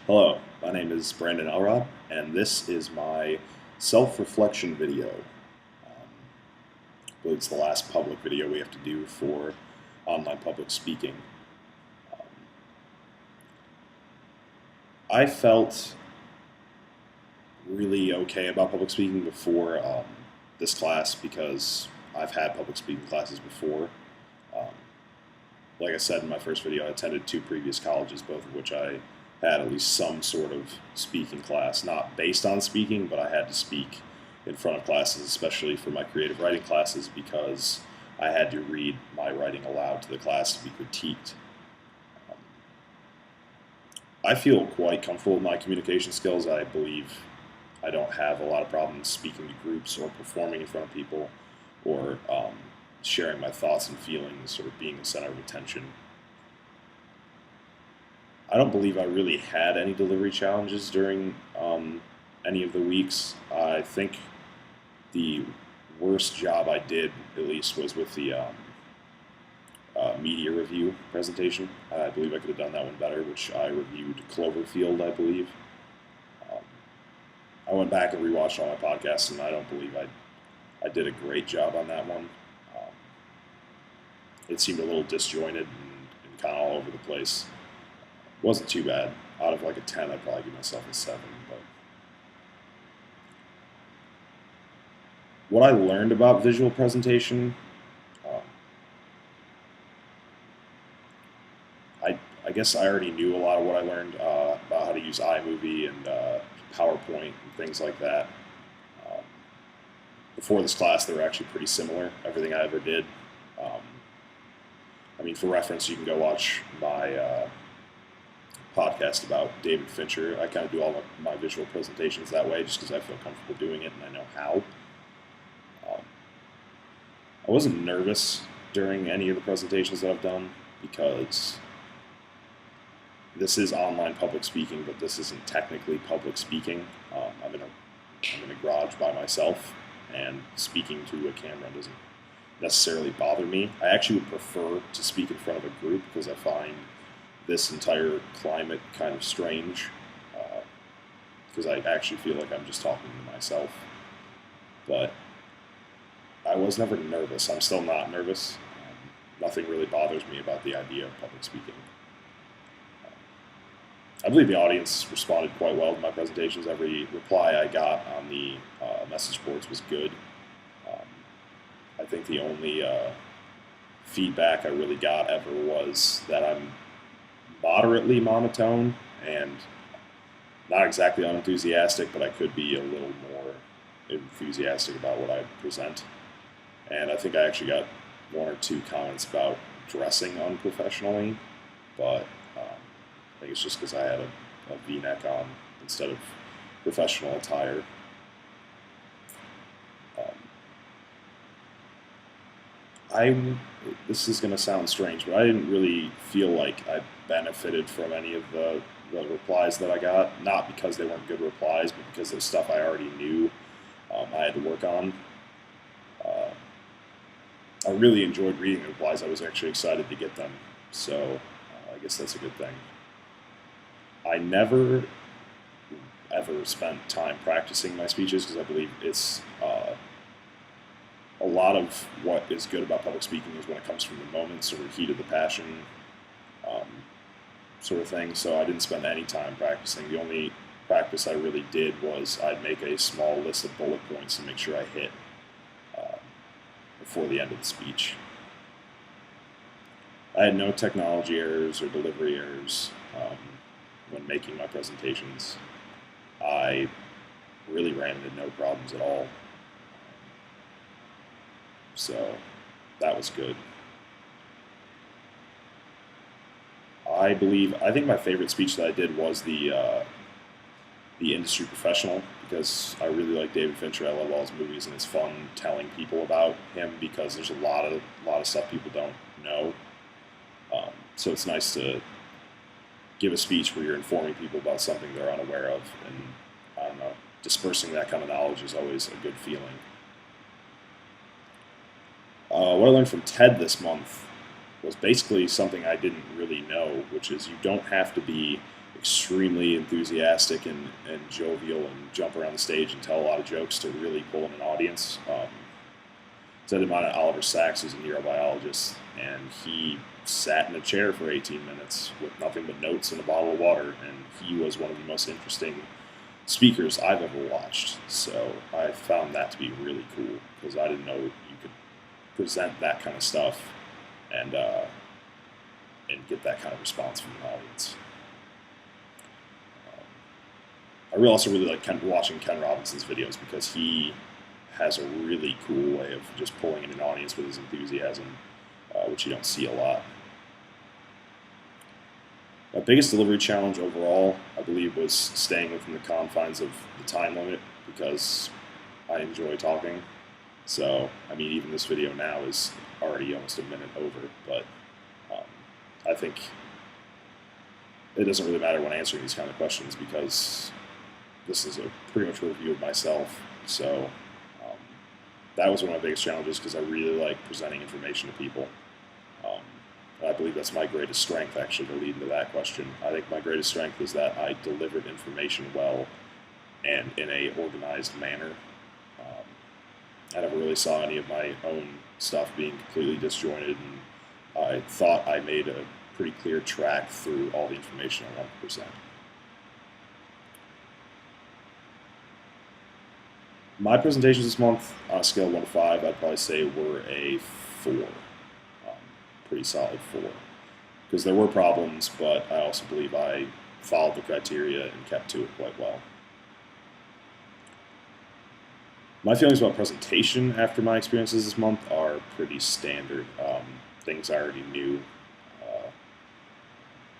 Hello, my name is Brandon Elrod, and this is my self-reflection video. I believe it's the last public video we have to do for online public speaking. Um, I felt really okay about public speaking before this class because I've had public speaking classes before. Um, like I said in my first video, I attended two previous colleges, both of which I had at least some sort of speaking class, not based on speaking, but I had to speak in front of classes, especially for my creative writing classes, because I had to read my writing aloud to the class to be critiqued. Um, I feel quite comfortable with my communication skills. I believe I don't have a lot of problems speaking to groups or performing in front of people or sharing my thoughts and feelings or being the center of attention. I don't believe I really had any delivery challenges during any of the weeks. I think the worst job I did, at least, was with the media review presentation. I believe I could have done that one better, which I reviewed Cloverfield, I believe. Um, I went back and rewatched all my podcasts, and I don't believe I did a great job on that one. Um, it seemed a little disjointed and kind of all over the place. Wasn't too bad. Out of like a 10, I'd probably give myself a 7. But what I learned about visual presentation, um, I guess I already knew a lot of what I learned about how to use iMovie and PowerPoint and things like that. Um, Before this class, they were actually pretty similar, everything I ever did. Um, I mean, for reference, you can go watch my podcast about David Fincher. I kind of do all my visual presentations that way just because I feel comfortable doing it and I know how. Um, I wasn't nervous during any of the presentations that I've done because this is online public speaking, but this isn't technically public speaking. I'm in a garage by myself, and speaking to a camera doesn't necessarily bother me. I actually would prefer to speak in front of a group because I find this entire climate kind of strange because I actually feel like I'm just talking to myself. But I was never nervous. I'm still not nervous. Nothing really bothers me about the idea of public speaking. I believe the audience responded quite well to my presentations. Every reply I got on the message boards was good. Um, I think the only feedback I really got ever was that I'm moderately monotone and not exactly unenthusiastic, but I could be a little more enthusiastic about what I present. And I think I actually got one or two comments about dressing unprofessionally, but I think it's just because I had a V-neck on instead of professional attire. This is going to sound strange, but I didn't really feel like I benefited from any of the replies that I got. Not because they weren't good replies, but because of stuff I already knew I had to work on. I really enjoyed reading the replies. I was actually excited to get them, so I guess that's a good thing. I never ever spent time practicing my speeches because I believe it's a lot of what is good about public speaking is when it comes from the moment, sort of heat of the passion um, sort of thing. So I didn't spend any time practicing. The only practice I really did was I'd make a small list of bullet points and make sure I hit before the end of the speech. I had no technology errors or delivery errors when making my presentations. I really ran into no problems at all. So that was good. I think my favorite speech that I did was the industry professional because I really like David Fincher. I love all his movies, and it's fun telling people about him because there's a lot of stuff people don't know. So it's nice to give a speech where you're informing people about something they're unaware of, and I don't know, dispersing that kind of knowledge is always a good feeling. What I learned from TED this month was basically something I didn't really know, which is you don't have to be extremely enthusiastic and jovial and jump around the stage and tell a lot of jokes to really pull in an audience. So I did mine at Oliver Sacks, who's a neurobiologist, and he sat in a chair for 18 minutes with nothing but notes and a bottle of water, and he was one of the most interesting speakers I've ever watched. So I found that to be really cool because I didn't know you could present that kind of stuff and get that kind of response from an audience. I also really like watching Ken Robinson's videos because he has a really cool way of just pulling in an audience with his enthusiasm, which you don't see a lot. My biggest delivery challenge overall, I believe, was staying within the confines of the time limit because I enjoy talking. So, I mean, even this video now is already almost a minute over, but I think it doesn't really matter when answering these kind of questions because this is a pretty much a review of myself. So that was one of my biggest challenges because I really like presenting information to people. I believe that's my greatest strength, actually, to lead into that question. I think my greatest strength is that I delivered information well and in a organized manner. I never really saw any of my own stuff being completely disjointed, and I thought I made a pretty clear track through all the information I wanted to present. My presentations this month, on a scale of 1 to 5, I'd probably say were a 4. Pretty solid 4. Because there were problems, but I also believe I followed the criteria and kept to it quite well. My feelings about presentation after my experiences this month are pretty standard. Things I already knew.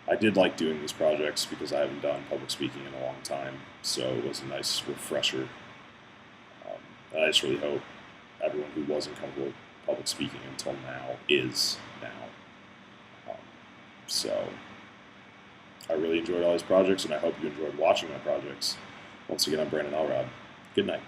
I did like doing these projects because I haven't done public speaking in a long time, so it was a nice refresher. And I just really hope everyone who wasn't comfortable with public speaking until now is now. So I really enjoyed all these projects, and I hope you enjoyed watching my projects. Once again, I'm Brandon Elrod. Good night.